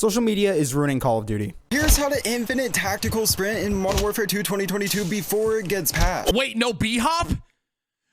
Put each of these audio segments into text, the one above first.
Social media is ruining Call of Duty. Here's how to infinite tactical sprint in Modern Warfare 2 2022 before it gets patched. Wait, no B-hop?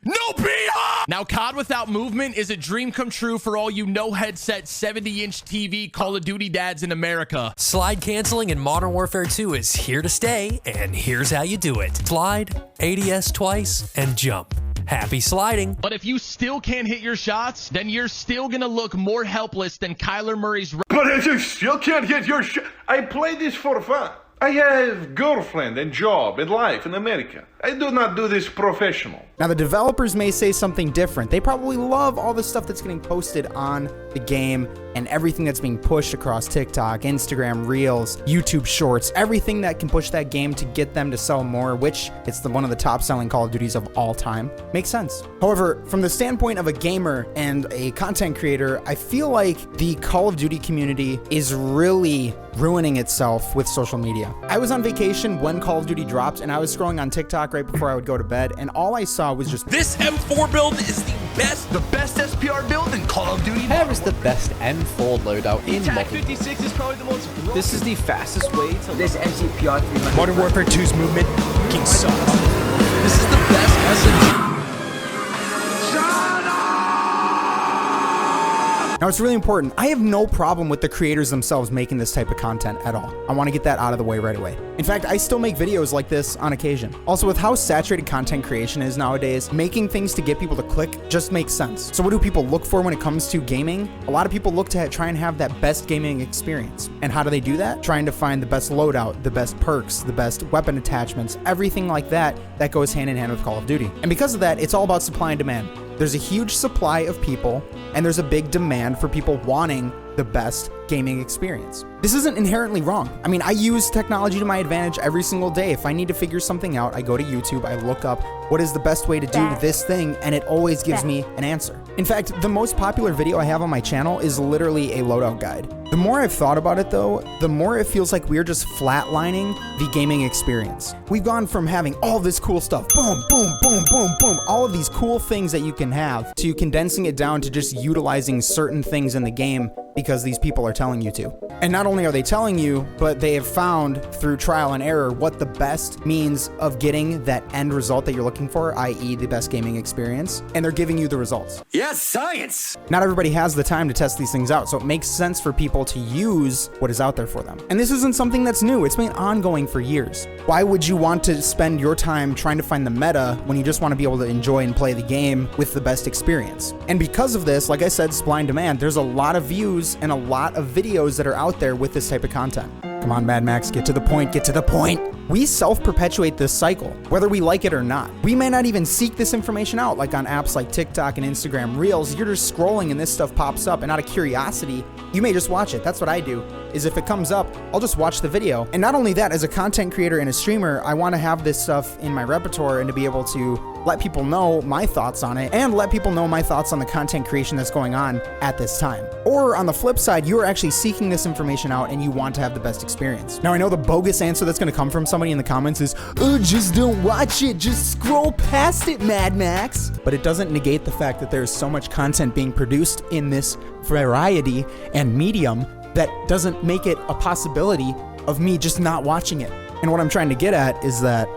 No B-hop! Now, COD without movement is a dream come true for all you no-headset 70-inch TV Call of Duty dads in America. Slide canceling in Modern Warfare 2 is here to stay, and here's how you do it. Slide, ADS twice, and jump. Happy sliding. But if you still can't hit your shots, then you're still gonna look more helpless than Kyler Murray's... But if you still can't hit your shot, I play this for fun. I have girlfriend and job and life in America. I do not do this professional. Now, the developers may say something different. They probably love all the stuff that's getting posted on the game and everything that's being pushed across TikTok, Instagram, Reels, YouTube Shorts, everything that can push that game to get them to sell more, which it's one of the top selling Call of Duties of all time. Makes sense. However, from the standpoint of a gamer and a content creator, I feel like the Call of Duty community is really ruining itself with social media. I was on vacation when Call of Duty dropped, and I was scrolling on TikTok right before I would go to bed, and all I saw was just this M4 build is the best SPR build in Call of Duty. Here is the best M4 loadout in Modern. 56 is probably the most. This is the fastest way to this MCPR 300. Modern Warfare 2's movement fucking sucks. This is the best SMG. Now, it's really important. I have no problem with the creators themselves making this type of content at all. I want to get that out of the way right away. In fact, I still make videos like this on occasion. Also, with how saturated content creation is nowadays, making things to get people to click just makes sense. So what do people look for when it comes to gaming? A lot of people look to try and have that best gaming experience. And how do they do that? Trying to find the best loadout, the best perks, the best weapon attachments, everything like that that goes hand in hand with Call of Duty. And because of that, it's all about supply and demand. There's a huge supply of people, and there's a big demand for people wanting the best gaming experience. This isn't inherently wrong. I mean, I use technology to my advantage every single day. If I need to figure something out, I go to YouTube, I look up what is the best way to do this thing, and it always gives me an answer. In fact, the most popular video I have on my channel is literally a loadout guide. The more I've thought about it though, the more it feels like we're just flatlining the gaming experience. We've gone from having all this cool stuff, boom, boom, boom, boom, boom, all of these cool things that you can have, to condensing it down to just utilizing certain things in the game because these people are telling you to. And not only are they telling you, but they have found through trial and error what the best means of getting that end result that you're looking for, i.e. the best gaming experience, and they're giving you the results. Yes, science! Not everybody has the time to test these things out, so it makes sense for people to use what is out there for them. And this isn't something that's new, it's been ongoing for years. Why would you want to spend your time trying to find the meta when you just want to be able to enjoy and play the game with the best experience? And because of this, like I said, supply and demand, there's a lot of views and a lot of videos that are out there with this type of content. Come on, Mad Max, get to the point, get to the point. We self-perpetuate this cycle, whether we like it or not. We may not even seek this information out, like on apps like TikTok and Instagram Reels. You're just scrolling and this stuff pops up, and out of curiosity, you may just watch it. That's what I do, is if it comes up, I'll just watch the video. And not only that, as a content creator and a streamer, I want to have this stuff in my repertoire and to be able to let people know my thoughts on it and let people know my thoughts on the content creation that's going on at this time. Or on the flip side, you are actually seeking this information out and you want to have the best experience. Now, I know the bogus answer that's going to come from somebody in the comments is, oh, just don't watch it, just scroll past it, Mad Max. But it doesn't negate the fact that there's so much content being produced in this variety and medium that doesn't make it a possibility of me just not watching it. And what I'm trying to get at is that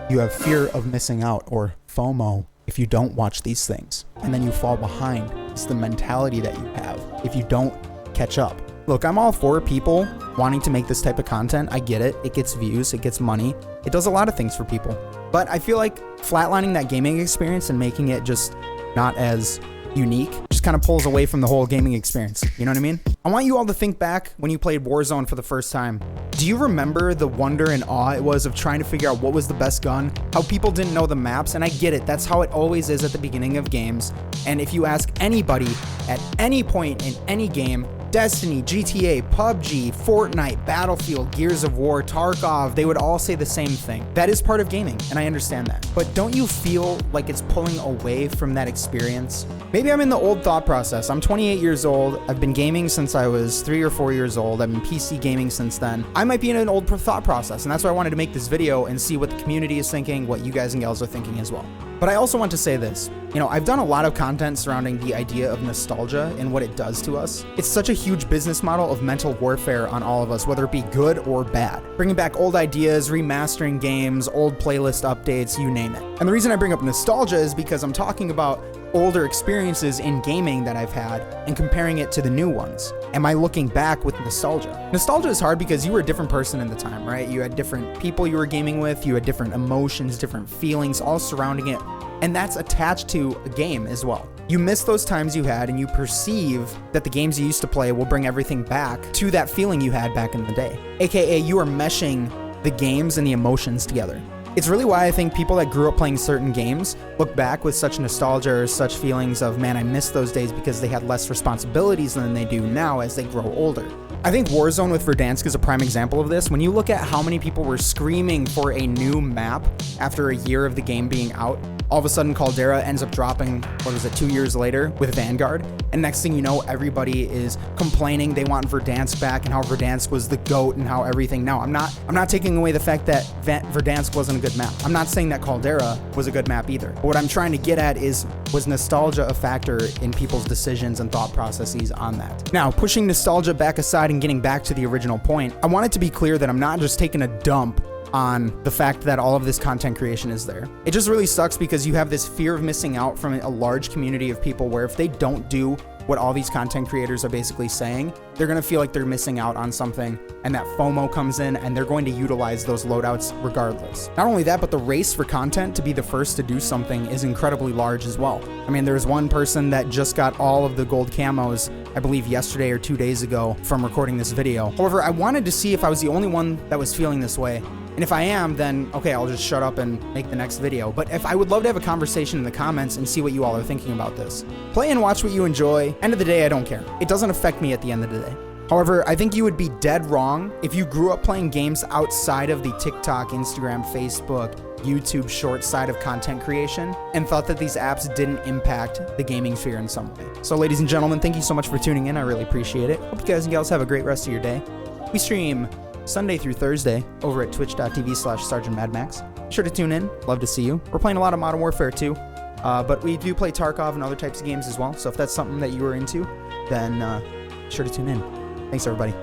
you have fear of missing out, or FOMO, if you don't watch these things, and then you fall behind. It's the mentality that you have if you don't catch up. Look, I'm all for people wanting to make this type of content. I get it. It gets views, it gets money. It does a lot of things for people. But I feel like flatlining that gaming experience and making it just not as unique just kind of pulls away from the whole gaming experience. You know what I mean? I want you all to think back when you played Warzone for the first time. Do you remember the wonder and awe it was of trying to figure out what was the best gun? How people didn't know the maps? And I get it. That's how it always is at the beginning of games. And if you ask anybody at any point in any game, Destiny, GTA, PUBG, Fortnite, Battlefield, Gears of War, Tarkov, they would all say the same thing. That is part of gaming, and I understand that. But don't you feel like it's pulling away from that experience? Maybe I'm in the old thought process. I'm 28 years old. I've been gaming since I was 3 or 4 years old. I've been PC gaming since then. I might be in an old thought process, and that's why I wanted to make this video and see what the community is thinking, what you guys and gals are thinking as well. But I also want to say this. You know, I've done a lot of content surrounding the idea of nostalgia and what it does to us. It's such a huge business model of mental warfare on all of us, whether it be good or bad. Bringing back old ideas, remastering games, old playlist updates, you name it. And the reason I bring up nostalgia is because I'm talking about older experiences in gaming that I've had and comparing it to the new ones. Am I looking back with nostalgia? Nostalgia is hard because you were a different person in the time, right? You had different people you were gaming with, you had different emotions, different feelings, all surrounding it. And that's attached to a game as well. You miss those times you had and you perceive that the games you used to play will bring everything back to that feeling you had back in the day. AKA you are meshing the games and the emotions together. It's really why I think people that grew up playing certain games look back with such nostalgia or such feelings of, man, I miss those days because they had less responsibilities than they do now as they grow older. I think Warzone with Verdansk is a prime example of this. When you look at how many people were screaming for a new map after a year of the game being out, all of a sudden Caldera ends up dropping, 2 years later with Vanguard. And next thing you know, everybody is complaining they want Verdansk back and how Verdansk was the GOAT and how everything. Now, I'm not taking away the fact that Verdansk wasn't a good map. I'm not saying that Caldera was a good map either. But what I'm trying to get at is, was nostalgia a factor in people's decisions and thought processes on that? Now, pushing nostalgia back aside and getting back to the original point, I want it to be clear that I'm not just taking a dump on the fact that all of this content creation is there. It just really sucks because you have this fear of missing out from a large community of people where if they don't do what all these content creators are basically saying, they're going to feel like they're missing out on something, and that FOMO comes in and they're going to utilize those loadouts regardless. Not only that, but the race for content to be the first to do something is incredibly large as well. I mean, there's one person that just got all of the gold camos, I believe yesterday or 2 days ago from recording this video. However, I wanted to see if I was the only one that was feeling this way. And if I am, then okay, I'll just shut up and make the next video. But if I would love to have a conversation in the comments and see what you all are thinking about this. Play and watch what you enjoy. End of the day, I don't care. It doesn't affect me at the end of the day. However, I think you would be dead wrong if you grew up playing games outside of the TikTok, Instagram, Facebook, YouTube short side of content creation and thought that these apps didn't impact the gaming sphere in some way. So ladies and gentlemen, thank you so much for tuning in. I really appreciate it. Hope you guys and gals have a great rest of your day. We stream Sunday through Thursday over at twitch.tv/SergeantMadMax. Sure to tune in. Love to see you. We're playing a lot of Modern Warfare 2, but we do play Tarkov and other types of games as well. So if that's something that you are into, then sure to tune in. Thanks, everybody.